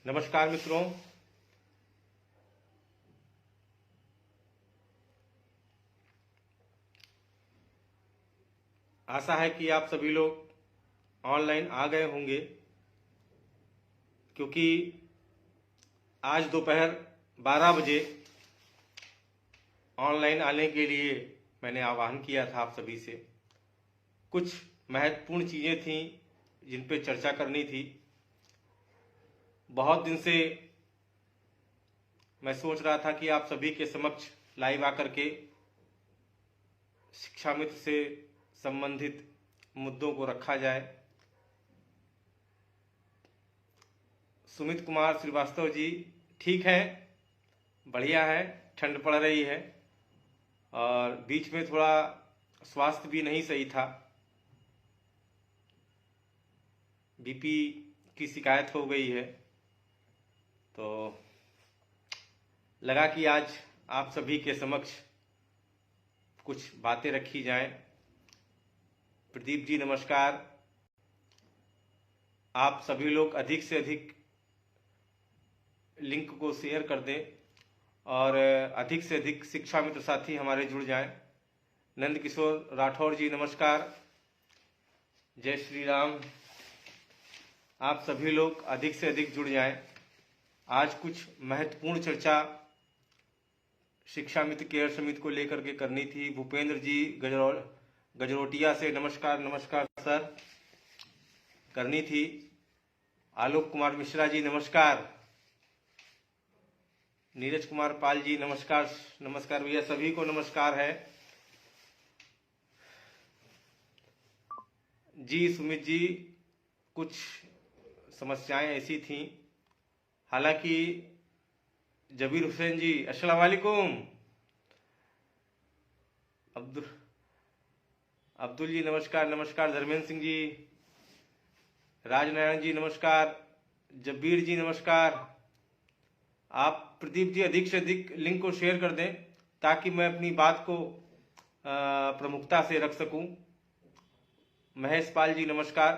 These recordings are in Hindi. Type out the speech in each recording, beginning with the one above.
नमस्कार मित्रों। आशा है कि आप सभी लोग ऑनलाइन आ गए होंगे, क्योंकि आज दोपहर 12 बजे ऑनलाइन आने के लिए मैंने आह्वान किया था आप सभी से। कुछ महत्वपूर्ण चीज़ें थीं जिन पे चर्चा करनी थी। बहुत दिन से मैं सोच रहा था कि आप सभी के समक्ष लाइव आकर के शिक्षा मित्र से संबंधित मुद्दों को रखा जाए। सुमित कुमार श्रीवास्तव जी ठीक है, बढ़िया है, ठंड पड़ रही है और बीच में थोड़ा स्वास्थ्य भी नहीं सही था, बीपी की शिकायत हो गई है, तो लगा कि आज आप सभी के समक्ष कुछ बातें रखी जाएं। प्रदीप जी नमस्कार। आप सभी लोग अधिक से अधिक लिंक को शेयर कर दें और अधिक से अधिक शिक्षा मित्र साथी हमारे जुड़ जाएं। नंद किशोर राठौर जी नमस्कार, जय श्री राम। आप सभी लोग अधिक से अधिक जुड़ जाएं। आज कुछ महत्वपूर्ण चर्चा शिक्षा मित्र केयर समिति को लेकर के करनी थी। भूपेंद्र जी गजरोटिया से नमस्कार सर, करनी थी। आलोक कुमार मिश्रा जी नमस्कार। नीरज कुमार पाल जी नमस्कार भैया, सभी को नमस्कार है जी। सुमित जी, कुछ समस्याएं ऐसी थीं, हालांकि जबीर हुसैन जी अस्सलाम वालेकुम। अब्दुल जी नमस्कार। धर्मेंद्र सिंह जी, राजनारायण जी नमस्कार, जबीर जी नमस्कार। आप प्रदीप जी अधिक से अधिक लिंक को शेयर कर दें ताकि मैं अपनी बात को प्रमुखता से रख सकूं। महेश पाल जी नमस्कार।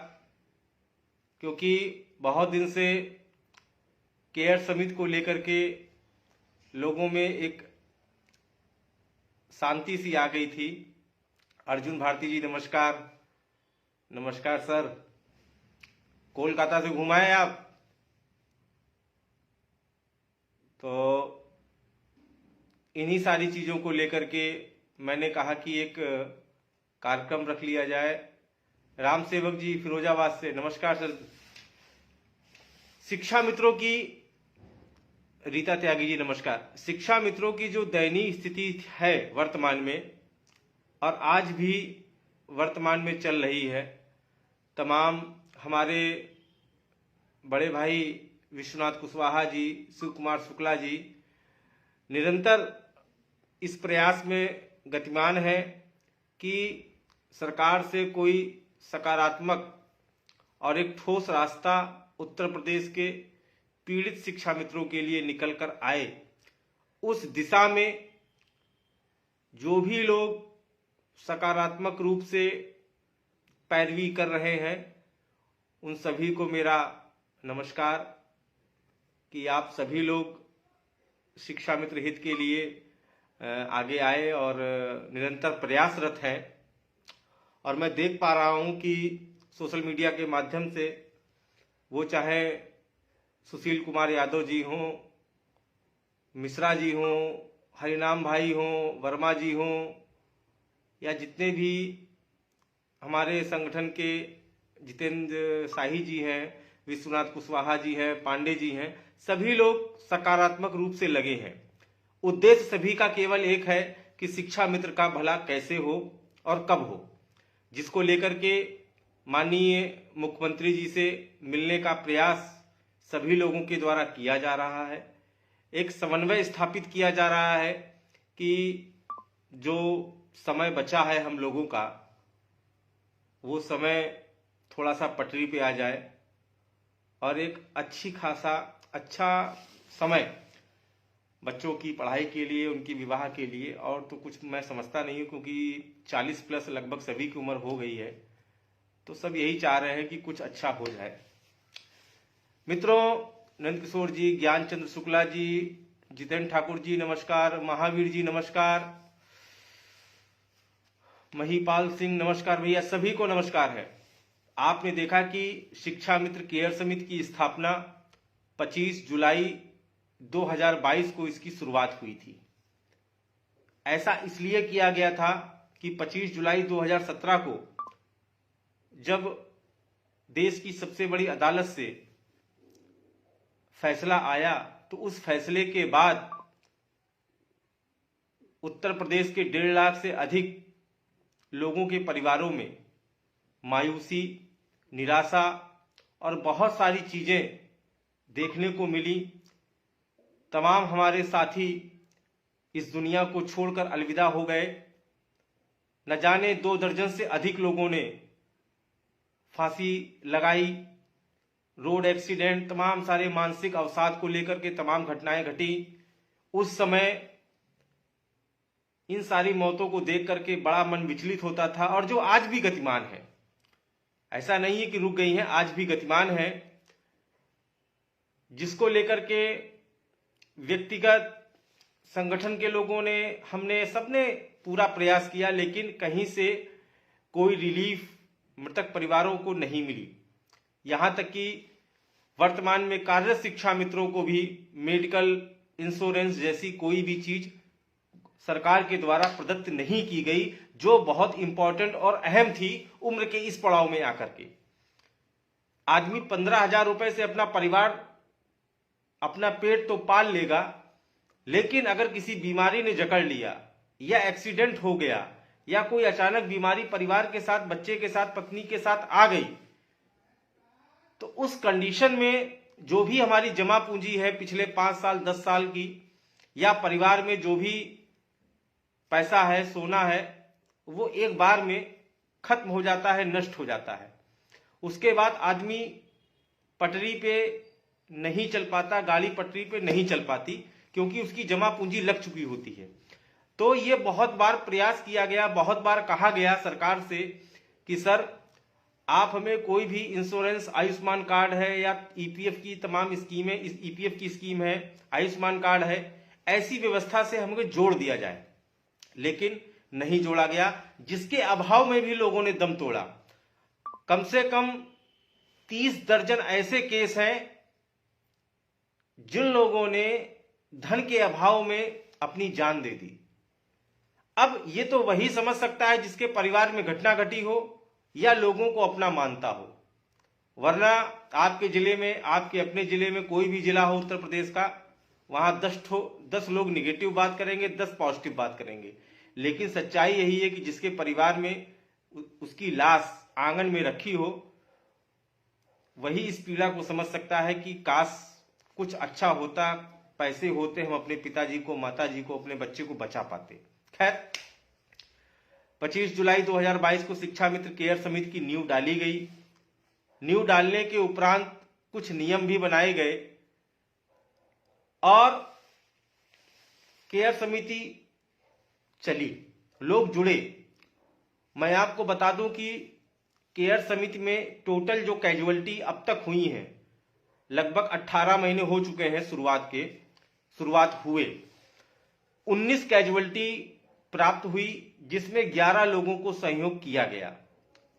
क्योंकि बहुत दिन से केयर समिति को लेकर के लोगों में एक शांति सी आ गई थी। अर्जुन भारती जी नमस्कार सर। कोलकाता से घुमाए आप, तो इन्हीं सारी चीजों को लेकर के मैंने कहा कि एक कार्यक्रम रख लिया जाए। राम सेवक जी फिरोजाबाद से नमस्कार सर। शिक्षा मित्रों की, रीता त्यागी जी नमस्कार। शिक्षा मित्रों की जो दयनीय स्थिति है वर्तमान में, और आज भी वर्तमान में चल रही है, तमाम हमारे बड़े भाई विश्वनाथ कुशवाहा जी, शिव कुमार शुक्ला जी निरंतर इस प्रयास में गतिमान है कि सरकार से कोई सकारात्मक और एक ठोस रास्ता उत्तर प्रदेश के पीड़ित शिक्षा मित्रों के लिए निकल कर आए। उस दिशा में जो भी लोग सकारात्मक रूप से पैरवी कर रहे हैं, उन सभी को मेरा नमस्कार कि आप सभी लोग शिक्षा मित्र हित के लिए आगे आए और निरंतर प्रयासरत हैं। और मैं देख पा रहा हूं कि सोशल मीडिया के माध्यम से, वो चाहे सुशील कुमार यादव जी हों, मिश्रा जी हों, हरिनाम भाई हों, वर्मा जी हों, या जितने भी हमारे संगठन के जितेंद्र शाही जी हैं, विश्वनाथ कुशवाहा जी हैं, पांडे जी हैं, सभी लोग सकारात्मक रूप से लगे हैं। उद्देश्य सभी का केवल एक है कि शिक्षा मित्र का भला कैसे हो और कब हो, जिसको लेकर के माननीय मुख्यमंत्री जी से मिलने का प्रयास सभी लोगों के द्वारा किया जा रहा है। एक समन्वय स्थापित किया जा रहा है कि जो समय बचा है हम लोगों का, वो समय थोड़ा सा पटरी पे आ जाए और एक अच्छा समय बच्चों की पढ़ाई के लिए, उनकी विवाह के लिए, और तो कुछ मैं समझता नहीं हूँ, क्योंकि 40 प्लस लगभग सभी की उम्र हो गई है, तो सब यही चाह रहे हैं कि कुछ अच्छा हो जाए। मित्रों, नंद किशोर जी, ज्ञान चंद्र शुक्ला जी, जितेंद्र ठाकुर जी नमस्कार, महावीर जी नमस्कार, महीपाल सिंह नमस्कार। भैया सभी को नमस्कार है। आपने देखा कि शिक्षा मित्र केयर समिति की स्थापना 25 जुलाई 2022 को इसकी शुरुआत हुई थी। ऐसा इसलिए किया गया था कि 25 जुलाई 2017 को जब देश की सबसे बड़ी अदालत से फैसला आया तो उस फैसले के बाद उत्तर प्रदेश के 1.5 लाख से अधिक लोगों के परिवारों में मायूसी, निराशा और बहुत सारी चीजें देखने को मिली। तमाम हमारे साथी इस दुनिया को छोड़कर अलविदा हो गए। न जाने 2 दर्जन से अधिक लोगों ने फांसी लगाई, रोड एक्सीडेंट, तमाम सारे मानसिक अवसाद को लेकर के तमाम घटनाएं घटी। उस समय इन सारी मौतों को देख करके बड़ा मन विचलित होता था, और जो आज भी गतिमान है, ऐसा नहीं है कि रुक गई हैं, आज भी गतिमान है, जिसको लेकर के व्यक्तिगत संगठन के लोगों ने, हमने सबने पूरा प्रयास किया, लेकिन कहीं से कोई रिलीफ मृतक परिवारों को नहीं मिली। यहां तक कि वर्तमान में कार्यरत शिक्षा मित्रों को भी मेडिकल इंश्योरेंस जैसी कोई भी चीज सरकार के द्वारा प्रदत्त नहीं की गई, जो बहुत इंपॉर्टेंट और अहम थी उम्र के इस पड़ाव में आकर के। आदमी 15,000 रुपए से अपना परिवार, अपना पेट तो पाल लेगा, लेकिन अगर किसी बीमारी ने जकड़ लिया या एक्सीडेंट हो गया या कोई अचानक बीमारी परिवार के साथ, बच्चे के साथ, पत्नी के साथ आ गई, तो उस कंडीशन में जो भी हमारी जमा पूंजी है पिछले 5 साल 10 साल की, या परिवार में जो भी पैसा है, सोना है, वो एक बार में खत्म हो जाता है, नष्ट हो जाता है। उसके बाद आदमी पटरी पे नहीं चल पाता, गाड़ी पटरी पे नहीं चल पाती, क्योंकि उसकी जमा पूंजी लग चुकी होती है। तो ये बहुत बार प्रयास किया गया, बहुत बार कहा गया सरकार से कि सर आप हमें कोई भी इंश्योरेंस, आयुष्मान कार्ड है या ईपीएफ की तमाम स्कीमें, इस ईपीएफ की स्कीम है, आयुष्मान कार्ड है, ऐसी व्यवस्था से हमें जोड़ दिया जाए, लेकिन नहीं जोड़ा गया, जिसके अभाव में भी लोगों ने दम तोड़ा। कम से कम 30 दर्जन ऐसे केस हैं जिन लोगों ने धन के अभाव में अपनी जान दे दी। अब ये तो वही समझ सकता है जिसके परिवार में घटना घटी हो या लोगों को अपना मानता हो, वरना आपके जिले में, आपके अपने जिले में कोई भी जिला हो उत्तर प्रदेश का, वहां 10 लोग निगेटिव बात करेंगे, 10 पॉजिटिव बात करेंगे। लेकिन सच्चाई यही है कि जिसके परिवार में उसकी लाश आंगन में रखी हो, वही इस पीड़ा को समझ सकता है कि काश कुछ अच्छा होता, पैसे होते, हम अपने पिताजी को, माताजी को, अपने बच्चे को बचा पाते। खैर, 25 जुलाई 2022 को शिक्षा मित्र केयर समिति की नींव डाली गई। नींव डालने के उपरांत कुछ नियम भी बनाए गए और केयर समिति चली, लोग जुड़े। मैं आपको बता दूं कि केयर समिति में टोटल जो कैजुअलिटी अब तक हुई हैं, लगभग 18 महीने हो चुके हैं शुरुआत हुए। 19 कैजुअलिटी प्राप्त हुई, जिसमें 11 लोगों को सहयोग किया गया।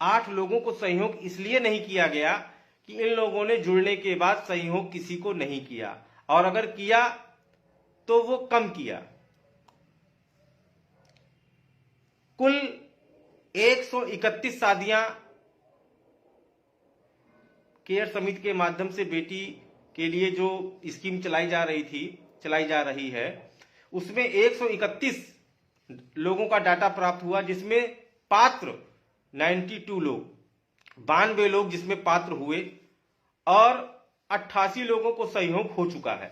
8 लोगों को सहयोग इसलिए नहीं किया गया कि इन लोगों ने जुड़ने के बाद सहयोग किसी को नहीं किया, और अगर किया तो वो कम किया। कुल 131 शादियां केयर समिति के माध्यम से बेटी के लिए जो स्कीम चलाई जा रही है, उसमें 131 लोगों का डाटा प्राप्त हुआ, जिसमें पात्र 92 लोग, 92 लोग जिसमें पात्र हुए, और 88 लोगों को सहयोग हो चुका है,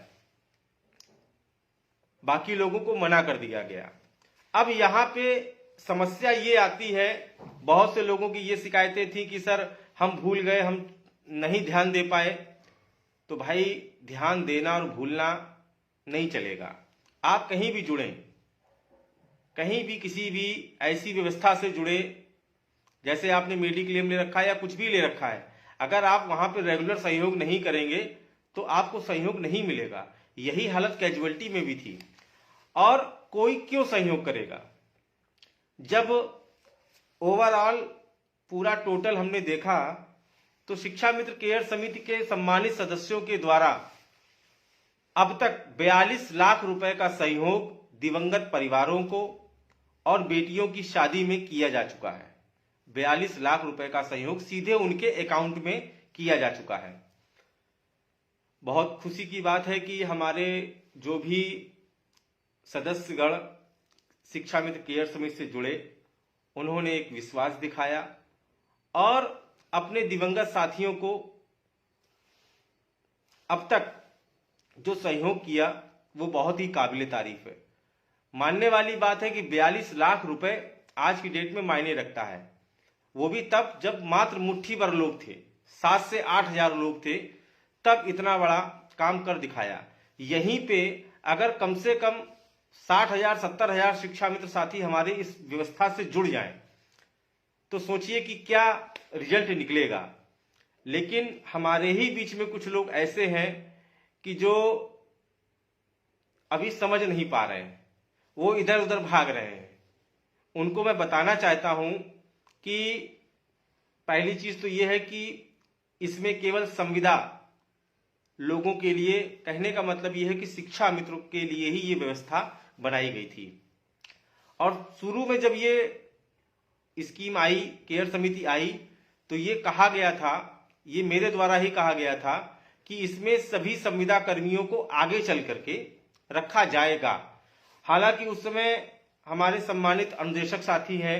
बाकी लोगों को मना कर दिया गया। अब यहां पे समस्या ये आती है, बहुत से लोगों की ये शिकायतें थी कि सर हम भूल गए, हम नहीं ध्यान दे पाए। तो भाई, ध्यान देना और भूलना नहीं चलेगा। आप कहीं भी जुड़ें, कहीं भी किसी भी ऐसी व्यवस्था से जुड़े, जैसे आपने मेडिक्लेम ले रखा है या कुछ भी ले रखा है, अगर आप वहां पर रेगुलर सहयोग नहीं करेंगे तो आपको सहयोग नहीं मिलेगा। यही हालत कैजुअलिटी में भी थी। और कोई क्यों सहयोग करेगा? जब ओवरऑल पूरा टोटल हमने देखा तो शिक्षा मित्र केयर समिति के सम्मानित सदस्यों के द्वारा अब तक 42 लाख रुपए का सहयोग दिवंगत परिवारों को और बेटियों की शादी में किया जा चुका है। 42 लाख रुपए का सहयोग सीधे उनके अकाउंट में किया जा चुका है। बहुत खुशी की बात है कि हमारे जो भी सदस्यगण शिक्षा मित्र केयर समिति से जुड़े, उन्होंने एक विश्वास दिखाया और अपने दिवंगत साथियों को अब तक जो सहयोग किया वो बहुत ही काबिले तारीफ है। मानने वाली बात है कि 42 लाख रुपए आज की डेट में मायने रखता है। वो भी तब जब मात्र मुट्ठी भर लोग थे, 7 से 8 हजार लोग थे, तब इतना बड़ा काम कर दिखाया। यहीं पे अगर कम से कम 60,000 70,000 शिक्षा मित्र साथी हमारे इस व्यवस्था से जुड़ जाएं तो सोचिए कि क्या रिजल्ट निकलेगा। लेकिन हमारे ही बीच में कुछ लोग ऐसे हैं कि जो अभी समझ नहीं पा रहे हैं, वो इधर उधर भाग रहे हैं। उनको मैं बताना चाहता हूं कि पहली चीज तो यह है कि इसमें केवल संविदा लोगों के लिए, कहने का मतलब यह है कि शिक्षा मित्रों के लिए ही ये व्यवस्था बनाई गई थी। और शुरू में जब ये स्कीम आई, केयर समिति आई, तो ये कहा गया था, ये मेरे द्वारा ही कहा गया था कि इसमें सभी संविदा कर्मियों को आगे चल करके रखा जाएगा। हालांकि उस समय हमारे सम्मानित अनुदेशक साथी हैं,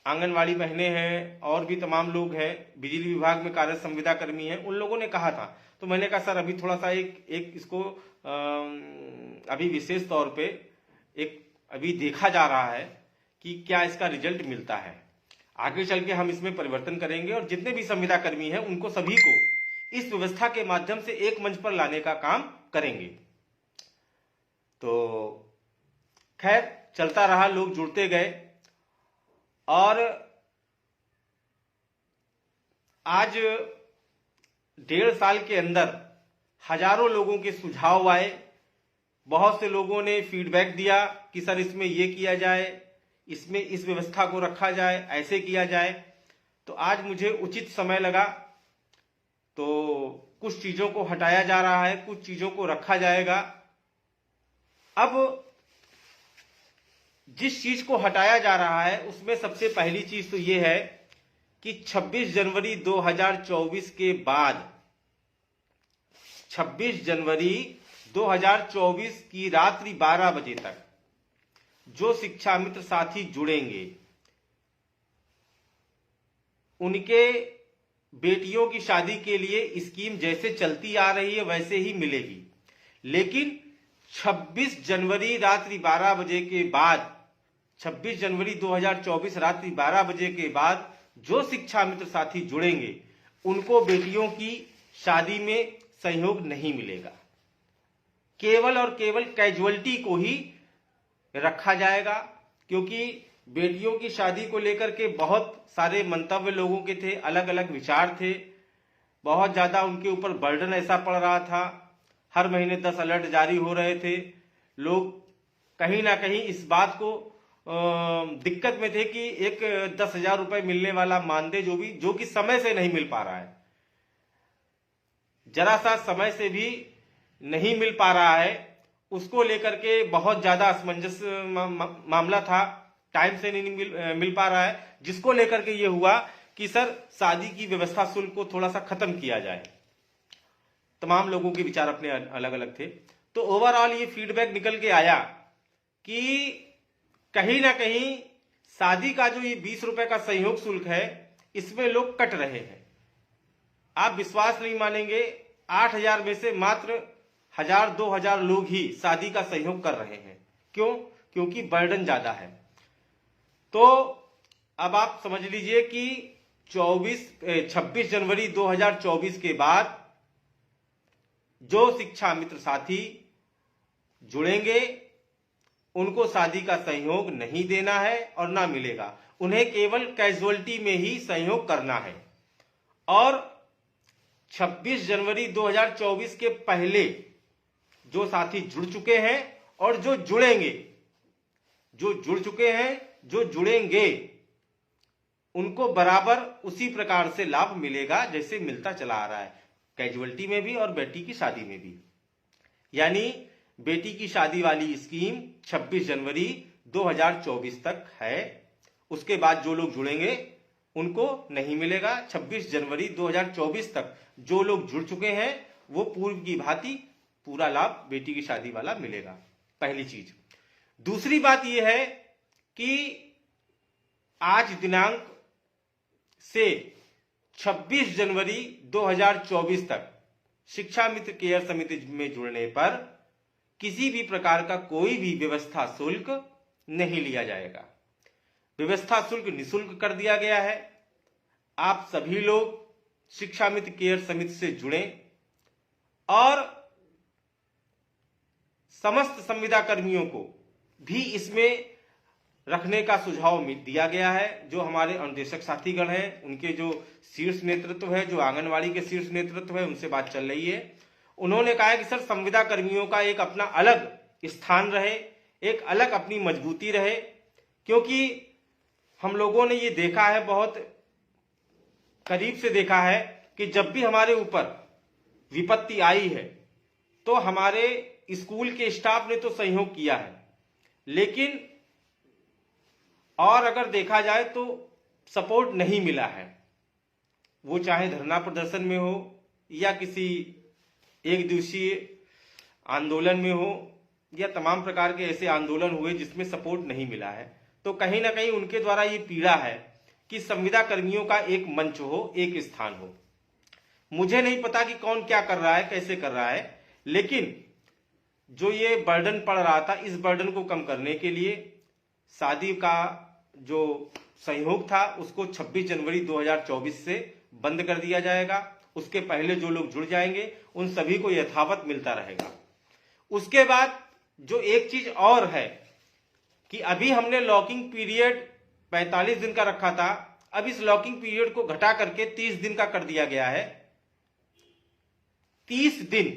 आंगनवाड़ी बहनें हैं और भी तमाम लोग हैं, बिजली विभाग में कार्यरत संविदा कर्मी हैं, उन लोगों ने कहा था। तो मैंने कहा सर अभी थोड़ा सा एक इसको अभी विशेष तौर पे एक अभी देखा जा रहा है कि क्या इसका रिजल्ट मिलता है। आगे चल के हम इसमें परिवर्तन करेंगे और जितने भी संविदा कर्मी हैं उनको सभी को इस व्यवस्था के माध्यम से एक मंच पर लाने का काम करेंगे। तो खैर चलता रहा, लोग जुड़ते गए और आज 1.5 साल के अंदर हजारों लोगों के सुझाव आए। बहुत से लोगों ने फीडबैक दिया कि सर इसमें ये किया जाए, इसमें इस व्यवस्था को रखा जाए, ऐसे किया जाए। तो आज मुझे उचित समय लगा, तो कुछ चीजों को हटाया जा रहा है, कुछ चीजों को रखा जाएगा। अब जिस चीज को हटाया जा रहा है उसमें सबसे पहली चीज तो यह है कि 26 जनवरी 2024 के बाद 26 जनवरी 2024 की रात्रि 12 बजे तक जो शिक्षा मित्र साथी जुड़ेंगे उनके बेटियों की शादी के लिए स्कीम जैसे चलती आ रही है वैसे ही मिलेगी। लेकिन 26 जनवरी रात्रि 12 बजे के बाद, 26 जनवरी 2024 रात्रि 12 बजे के बाद जो शिक्षा मित्र साथी जुड़ेंगे उनको बेटियों की शादी में सहयोग नहीं मिलेगा। केवल और केवल कैजुअलिटी को ही रखा जाएगा, क्योंकि बेटियों की शादी को लेकर के बहुत सारे मंतव्य लोगों के थे, अलग अलग विचार थे, बहुत ज्यादा उनके ऊपर बर्डन ऐसा पड़ रहा था। हर महीने 10 अलर्ट जारी हो रहे थे। लोग कहीं ना कहीं इस बात को दिक्कत में थे कि एक 10,000 रुपए मिलने वाला मानदेय जो कि समय से नहीं मिल पा रहा है, जरा सा समय से भी नहीं मिल पा रहा है, उसको लेकर के बहुत ज्यादा असमंजस मामला था। टाइम से नहीं मिल पा रहा है, जिसको लेकर के ये हुआ कि सर शादी की व्यवस्था शुल्क को थोड़ा सा खत्म किया जाए। तमाम लोगों के विचार अपने अलग अलग थे। तो ओवरऑल ये फीडबैक निकल के आया कि कहीं ना कहीं शादी का जो ये 20 रुपए का सहयोग शुल्क है इसमें लोग कट रहे हैं। आप विश्वास नहीं मानेंगे, 8,000 में से मात्र 1,000-2,000 लोग ही शादी का सहयोग कर रहे हैं। क्यों? क्योंकि बर्डन ज्यादा है। तो अब आप समझ लीजिए कि 26 जनवरी 2024 के बाद जो शिक्षा मित्र साथी जुड़ेंगे उनको शादी का सहयोग नहीं देना है और ना मिलेगा। उन्हें केवल कैजुअलिटी में ही सहयोग करना है। और 26 जनवरी 2024 के पहले जो साथी जुड़ चुके हैं और जो जुड़ेंगे, जो जुड़ चुके हैं, जो जुड़ेंगे, उनको बराबर उसी प्रकार से लाभ मिलेगा जैसे मिलता चला आ रहा है, कैजुअलिटी में भी और बेटी की शादी में भी। यानी बेटी की शादी वाली स्कीम 26 जनवरी 2024 तक है। उसके बाद जो लोग जुड़ेंगे उनको नहीं मिलेगा। 26 जनवरी 2024 तक जो लोग जुड़ चुके हैं वो पूर्व की भांति पूरा लाभ बेटी की शादी वाला मिलेगा, पहली चीज। दूसरी बात यह है कि आज दिनांक से 26 जनवरी 2024 तक शिक्षा मित्र केयर समिति में जुड़ने पर किसी भी प्रकार का कोई भी व्यवस्था शुल्क नहीं लिया जाएगा। व्यवस्था शुल्क निःशुल्क कर दिया गया है। आप सभी लोग शिक्षा मित्र केयर समिति से जुड़ें और समस्त संविदा कर्मियों को भी इसमें रखने का सुझाव दिया गया है। जो हमारे अनुदेशक साथीगण हैं, उनके जो शीर्ष नेतृत्व है, जो आंगनवाड़ी के शीर्ष नेतृत्व है, उनसे बात चल रही है। उन्होंने कहा है कि सर संविदा कर्मियों का एक अपना अलग स्थान रहे, एक अलग अपनी मजबूती रहे, क्योंकि हम लोगों ने ये देखा है, बहुत करीब से देखा है कि जब भी हमारे ऊपर विपत्ति आई है तो हमारे स्कूल के स्टाफ ने तो सहयोग किया है, लेकिन और अगर देखा जाए तो सपोर्ट नहीं मिला है। वो चाहे धरना प्रदर्शन में हो या किसी एक दिवसीय आंदोलन में हो या तमाम प्रकार के ऐसे आंदोलन हुए जिसमें सपोर्ट नहीं मिला है। तो कहीं ना कहीं उनके द्वारा ये पीड़ा है कि संविदा कर्मियों का एक मंच हो, एक स्थान हो। मुझे नहीं पता कि कौन क्या कर रहा है, कैसे कर रहा है, लेकिन जो ये बर्डन पड़ रहा था, इस बर्डन को कम करने के लिए शादी का जो सहयोग था उसको 26 जनवरी 2024 से बंद कर दिया जाएगा। उसके पहले जो लोग जुड़ जाएंगे उन सभी को यथावत मिलता रहेगा। उसके बाद जो एक चीज और है कि अभी हमने लॉकिंग पीरियड 45 दिन का रखा था, अब इस लॉकिंग पीरियड को घटा करके 30 दिन का कर दिया गया है। 30 दिन,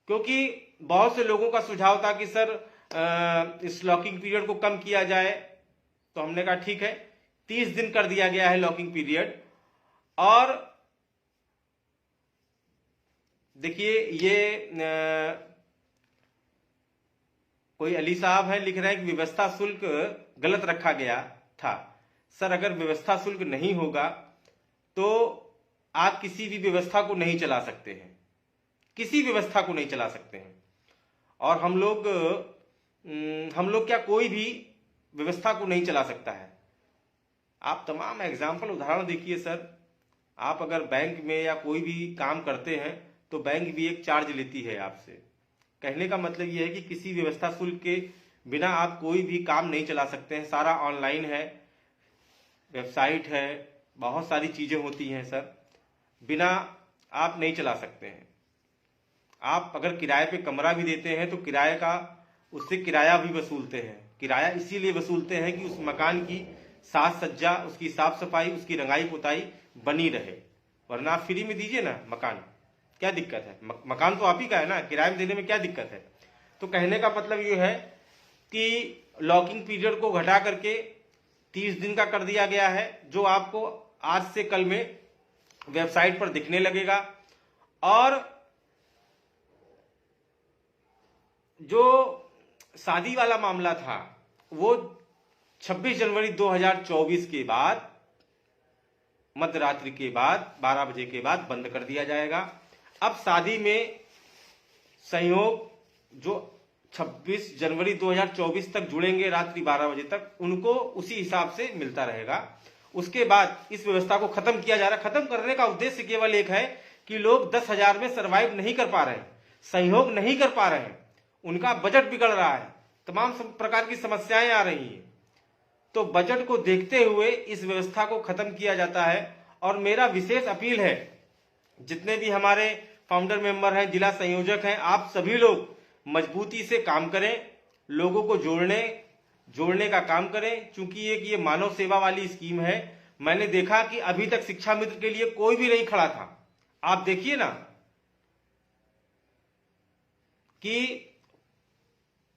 क्योंकि बहुत से लोगों का सुझाव था कि सर इस लॉकिंग पीरियड को कम किया जाए, तो हमने कहा ठीक है, 30 दिन कर दिया गया है लॉकिंग पीरियड। और देखिए ये कोई अली साहब है, लिख रहे हैं कि व्यवस्था शुल्क गलत रखा गया था। सर अगर व्यवस्था शुल्क नहीं होगा तो आप किसी भी व्यवस्था को नहीं चला सकते हैं, किसी व्यवस्था को नहीं चला सकते हैं। और हम लोग क्या, कोई भी व्यवस्था को नहीं चला सकता है। आप तमाम एग्जाम्पल उदाहरण देखिए सर, आप अगर बैंक में या कोई भी काम करते हैं तो बैंक भी एक चार्ज लेती है आपसे। कहने का मतलब यह है कि किसी व्यवस्था शुल्क के बिना आप कोई भी काम नहीं चला सकते हैं। सारा ऑनलाइन है, वेबसाइट है, बहुत सारी चीजें होती हैं सर, बिना आप नहीं चला सकते हैं। आप अगर किराए पे कमरा भी देते हैं तो किराए का, उससे किराया भी वसूलते हैं। किराया इसीलिए वसूलते हैं कि उस मकान की साज सज्जा, उसकी साफ सफाई, उसकी रंगाई पुताई बनी रहे, वरना आप फ्री में दीजिए ना मकान, क्या दिक्कत है? मकान तो आप ही का है ना, किराए में देने में क्या दिक्कत है? तो कहने का मतलब ये है कि लॉकिंग पीरियड को घटा करके 30 दिन का कर दिया गया है, जो आपको आज से कल में वेबसाइट पर दिखने लगेगा। और जो शादी वाला मामला था वो 26 जनवरी 2024 के बाद मध्यरात्रि के बाद 12 बजे के बाद बंद कर दिया जाएगा। अब शादी में सहयोग जो 26 जनवरी 2024 तक जुड़ेंगे रात्रि 12 बजे तक, उनको उसी हिसाब से मिलता रहेगा। उसके बाद इस व्यवस्था को खत्म किया जा रहा है। खत्म करने का उद्देश्य केवल एक है कि लोग 10,000 में सरवाइव नहीं कर पा रहे हैं, सहयोग नहीं कर पा रहे हैं, उनका बजट बिगड़ रहा है, तमाम प्रकार की समस्याएं आ रही हैं। तो बजट को देखते हुए इस व्यवस्था को खत्म किया जाता है। और मेरा विशेष अपील है, जितने भी हमारे फाउंडर मेंबर हैं, जिला संयोजक हैं, आप सभी लोग मजबूती से काम करें, लोगों को जोड़ने का काम करें, क्योंकि ये मानव सेवा वाली स्कीम है। मैंने देखा कि अभी तक शिक्षा मित्र के लिए कोई भी नहीं खड़ा था, आप देखिए ना कि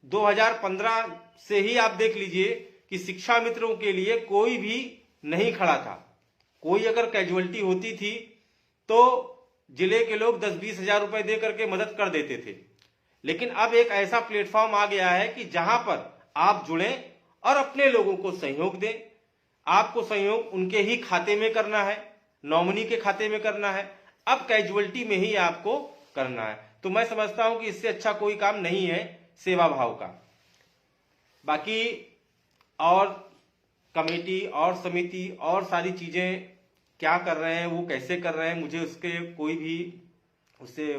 2015 से ही आप देख लीजिए कि शिक्षा मित्रों के लिए कोई भी नहीं खड़ा था। कोई अगर कैजुअलिटी होती थी तो जिले के लोग 10-20 हजार रुपए दे करके मदद कर देते थे। लेकिन अब एक ऐसा प्लेटफॉर्म आ गया है कि जहां पर आप जुड़ें और अपने लोगों को सहयोग दें। आपको सहयोग उनके ही खाते में करना है, नॉमिनी के खाते में करना है, अब कैजुअलिटी में ही आपको करना है। तो मैं समझता हूं कि इससे अच्छा कोई काम नहीं है सेवा भाव का। बाकी और कमेटी और समिति और सारी चीजें क्या कर रहे हैं, वो कैसे कर रहे हैं, मुझे उससे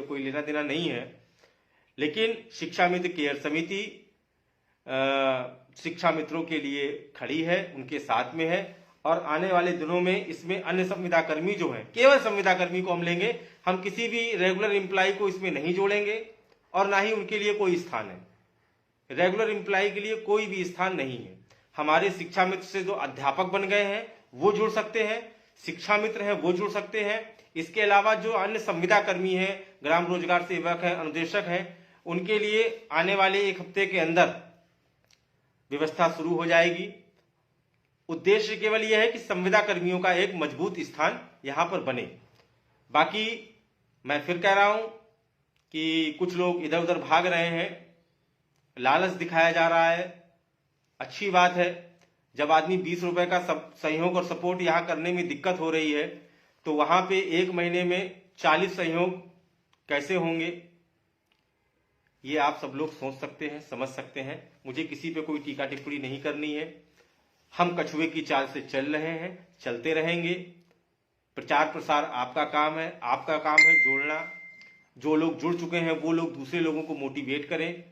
कोई लेना देना नहीं है। लेकिन शिक्षा मित्र केयर समिति शिक्षा मित्रों के लिए खड़ी है, उनके साथ में है। और आने वाले दिनों में इसमें अन्य संविदा कर्मी जो हैं, केवल संविदा कर्मी को हम लेंगे, हम किसी भी रेगुलर एम्प्लॉय को इसमें नहीं जोड़ेंगे और ना ही उनके लिए कोई स्थान है। रेगुलर एम्प्लॉय के लिए कोई भी स्थान नहीं है। हमारे शिक्षा मित्र से जो अध्यापक बन गए हैं वो जुड़ सकते हैं, शिक्षा मित्र हैं वो जुड़ सकते हैं। इसके अलावा जो अन्य संविदा कर्मी हैं, ग्राम रोजगार सेवक हैं, अनुदेशक हैं, उनके लिए आने वाले एक हफ्ते के अंदर व्यवस्था शुरू हो जाएगी। उद्देश्य केवल यह है कि संविदा कर्मियों का एक मजबूत स्थान यहां पर बने। बाकी मैं फिर कह रहा हूं कि कुछ लोग इधर उधर भाग रहे हैं, लालच दिखाया जा रहा है। अच्छी बात है, जब आदमी 20 रुपए का सहयोग और सपोर्ट यहां करने में दिक्कत हो रही है तो वहां पे एक महीने में 40 सहयोग कैसे होंगे, ये आप सब लोग सोच सकते हैं, समझ सकते हैं। मुझे किसी पे कोई टीका टिप्पणी नहीं करनी है। हम कछुए की चाल से चल रहे हैं, चलते रहेंगे। प्रचार प्रसार आपका काम है, आपका काम है जोड़ना। जो लोग जुड़ चुके हैं वो लोग दूसरे लोगों को मोटिवेट करें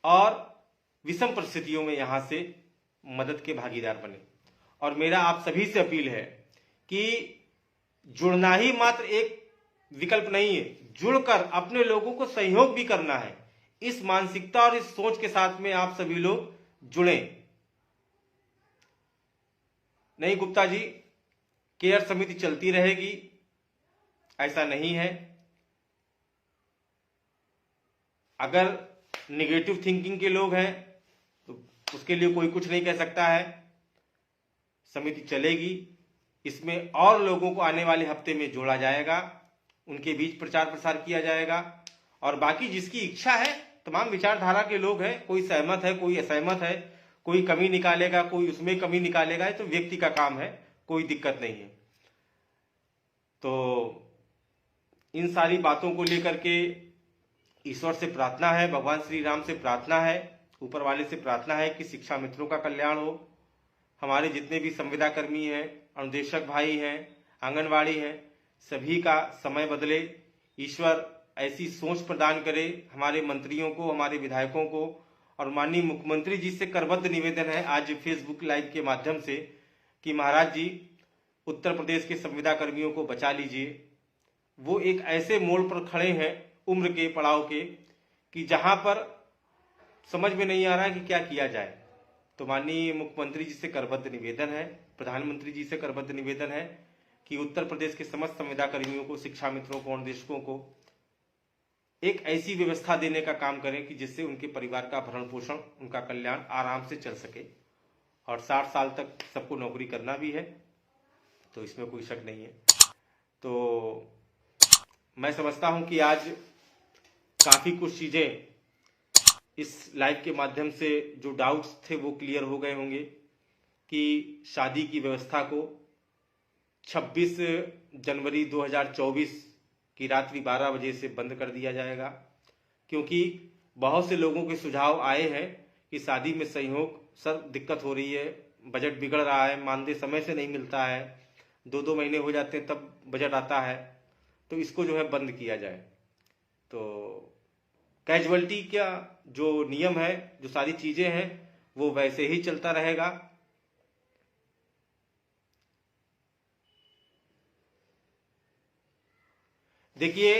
और विषम परिस्थितियों में यहां से मदद के भागीदार बने। और मेरा आप सभी से अपील है कि जुड़ना ही मात्र एक विकल्प नहीं है, जुड़कर अपने लोगों को सहयोग भी करना है। इस मानसिकता और इस सोच के साथ में आप सभी लोग जुड़ें। नहीं गुप्ता जी, केयर समिति चलती रहेगी, ऐसा नहीं है। अगर निगेटिव थिंकिंग के लोग हैं तो उसके लिए कोई कुछ नहीं कह सकता है। समिति चलेगी, इसमें और लोगों को आने वाले हफ्ते में जोड़ा जाएगा, उनके बीच प्रचार प्रसार किया जाएगा। और बाकी जिसकी इच्छा है, तमाम विचारधारा के लोग हैं, कोई सहमत है, कोई असहमत है, कोई कमी निकालेगा, कोई उसमें कमी निकालेगा, ये तो व्यक्ति का काम है, कोई दिक्कत नहीं है। तो इन सारी बातों को लेकर के ईश्वर से प्रार्थना है, भगवान श्री राम से प्रार्थना है, ऊपर वाले से प्रार्थना है कि शिक्षा मित्रों का कल्याण हो। हमारे जितने भी संविदा कर्मी हैं, अनुदेशक भाई हैं, आंगनवाड़ी हैं, सभी का समय बदले, ईश्वर ऐसी सोच प्रदान करे हमारे मंत्रियों को, हमारे विधायकों को। और माननीय मुख्यमंत्री जी से करबद्ध निवेदन है आज फेसबुक लाइव के माध्यम से कि महाराज जी, उत्तर प्रदेश के संविदा कर्मियों को बचा लीजिए। वो एक ऐसे मोड़ पर खड़े हैं उम्र के पड़ाव के कि जहां पर समझ में नहीं आ रहा है कि क्या किया जाए। तो माननीय मुख्यमंत्री जी से करबद्ध निवेदन है, प्रधानमंत्री जी से करबद्ध निवेदन है कि उत्तर प्रदेश के समस्त संविदा कर्मियों को, शिक्षा मित्रों को, अनुदेशकों को एक ऐसी व्यवस्था देने का काम करें कि जिससे उनके परिवार का भरण पोषण, उनका कल्याण आराम से चल सके। और 60 साल तक सबको नौकरी करना भी है, तो इसमें कोई शक नहीं है। तो मैं समझता हूं कि आज काफी कुछ चीजें इस लाइव के माध्यम से जो डाउट्स थे वो क्लियर हो गए होंगे कि शादी की व्यवस्था को 26 जनवरी 2024 की रात्रि 12 बजे से बंद कर दिया जाएगा। क्योंकि बहुत से लोगों के सुझाव आए हैं कि शादी में सहयोग सर दिक्कत हो रही है, बजट बिगड़ रहा है, मानदेय समय से नहीं मिलता है, 2-2 महीने हो जाते हैं तब बजट आता है, तो इसको जो है बंद किया जाए। तो कैजुअलिटी का जो नियम है, जो सारी चीजें हैं, वो वैसे ही चलता रहेगा। देखिए,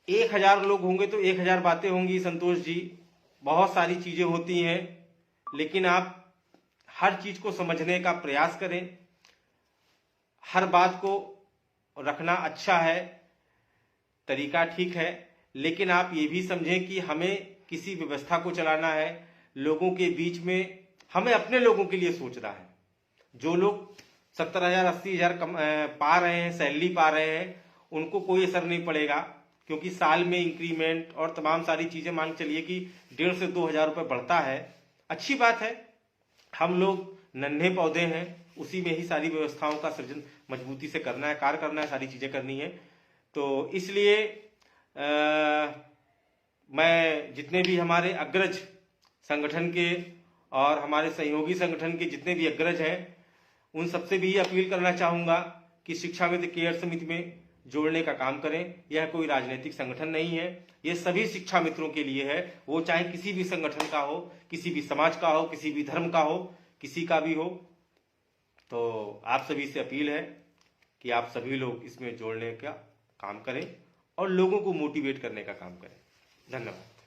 1000 लोग होंगे तो 1000 बातें होंगी संतोष जी, बहुत सारी चीजें होती हैं, लेकिन आप हर चीज को समझने का प्रयास करें, हर बात को रखना अच्छा है, तरीका ठीक है, लेकिन आप ये भी समझें कि हमें किसी व्यवस्था को चलाना है, लोगों के बीच में हमें अपने लोगों के लिए सोचना है। जो लोग 70,000 80,000 पा रहे हैं, सैलरी पा रहे हैं, उनको कोई असर नहीं पड़ेगा, क्योंकि साल में इंक्रीमेंट और तमाम सारी चीजें मान के चलिए कि 1,500 से 2,000 रुपये बढ़ता है। अच्छी बात है, हम लोग नन्हे पौधे हैं, उसी में ही सारी व्यवस्थाओं का सृजन मजबूती से करना है, कार्य करना है, सारी चीजें करनी है। तो इसलिए मैं जितने भी हमारे अग्रज संगठन के और हमारे सहयोगी संगठन के जितने भी अग्रज हैं, उन सबसे भी अपील करना चाहूंगा कि शिक्षा मित्र केयर समिति में जोड़ने का काम करें। यह कोई राजनीतिक संगठन नहीं है, यह सभी शिक्षा मित्रों के लिए है, वो चाहे किसी भी संगठन का हो, किसी भी समाज का हो, किसी भी धर्म का हो, किसी का भी हो। तो आप सभी से अपील है कि आप सभी लोग इसमें जोड़ने का काम करें और लोगों को मोटिवेट करने का काम करें। धन्यवाद।